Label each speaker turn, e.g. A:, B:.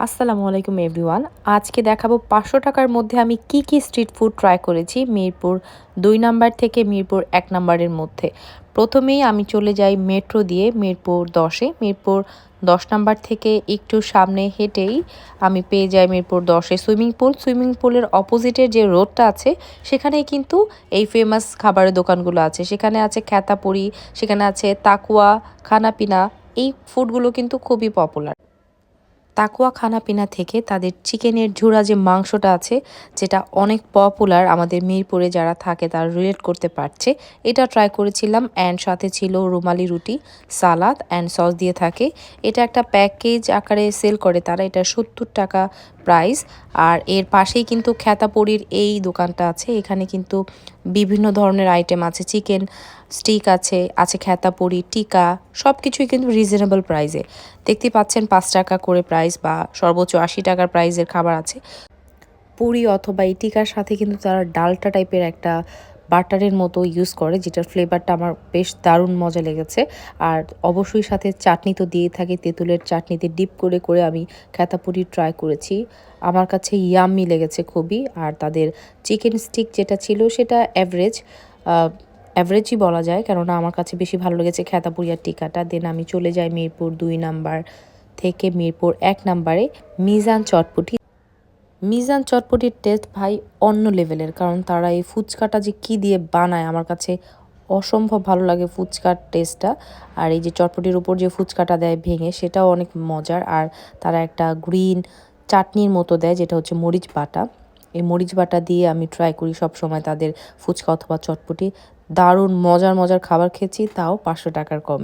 A: আসসালামু আলাইকুম এভরিওয়ান। আজকে দেখাবো ৫০০ টাকার মধ্যে আমি কি স্ট্রিট ফুড ট্রাই করেছি মিরপুর ২ নাম্বার থেকে মিরপুর ১ নাম্বারের মধ্যে। প্রথমেই আমি চলে যাই মেট্রো দিয়ে মিরপুর ১০-এ। মিরপুর ১০ নাম্বার থেকে একটু সামনে হেঁটেই আমি পেয়ে যাই মিরপুর ১০-এ সুইমিং পুল। সুইমিং পুলের অপোজিটের যে রোডটা আছে সেখানেই কিন্তু এই ফেমাস খাবারের দোকানগুলো আছে। সেখানে আছে খ্যাতাপুরি, সেখানে আছে তাকুয়া, খানাপিনা। এই ফুডগুলো কিন্তু খুবই পপুলার। তাকোয়া খানাপিনা থেকে তাদের চিকেনের ঝুরা যে মাংসটা আছে, যেটা অনেক পপুলার আমাদের মিরপুরে যারা থাকে তারা রিলেট করতে পারছে, এটা ট্রাই করেছিলাম। অ্যান্ড সাথে ছিল রুমালি রুটি, সালাদ অ্যান্ড সস দিয়ে থাকে। এটা একটা প্যাকেজ আকারে সেল করে তারা, এটা ৭০ টাকা প্রাইস। আর এর পাশেই কিন্তু খ্যাতাপুরীর এই দোকানটা আছে। এখানে কিন্তু বিভিন্ন ধরনের আইটেম আছে, চিকেন স্টিক আছে, আছে খ্যাতাপুরি, টিকা, সব কিছুই কিন্তু রিজনেবল প্রাইসে। দেখতেই পাচ্ছেন ৫ টাকা করে প্রাইস বা সর্বোচ্চ ৮০ টাকার প্রাইসের খাবার আছে। পুরি অথবা এই টিকার সাথে কিন্তু তারা ডালটা টাইপের একটা বাটারের মতো ইউজ করে, যেটার ফ্লেভারটা আমার বেশ দারুণ মজা লেগেছে। আর অবশ্যই সাথে চাটনি তো দিয়েই থাকে, তেঁতুলের চাটনিতে ডিপ করে করে আমি খ্যাতাপুরি ট্রাই করেছি। আমার কাছে ইয়াম্মি লেগেছে খুবই। আর তাদের চিকেন স্টিক যেটা ছিল সেটা অ্যাভারেজই বলা যায়, কেননা আমার কাছে বেশি ভালো লেগেছে খ্যাতাপুরি আর টিকাটা। দেন আমি চলে যাই মিরপুর ২ নাম্বার থেকে মিরপুর ১ নাম্বারে মিজান চটপটি। মিজান চটপটির টেস্ট ভাই অন্য লেভেলের, কারণ তারা এই ফুচকাটা যে কি দিয়ে বানায় আমার কাছে অসম্ভব ভালো লাগে ফুচকার টেস্টটা। আর এই যে চটপটির উপর যে ফুচকাটা দেয় ভেঙে, সেটাও অনেক মজার। আর তারা একটা গ্রিন চাটনির মতো দেয়, যেটা হচ্ছে মরিচ বাটা। এই মরিচ বাটা দিয়ে আমি ট্রাই করি সব সময় তাদের ফুচকা অথবা চটপটি। দারুণ মজার মজার খাবার খেয়েছি, তাও ৫০০ টাকার কমে।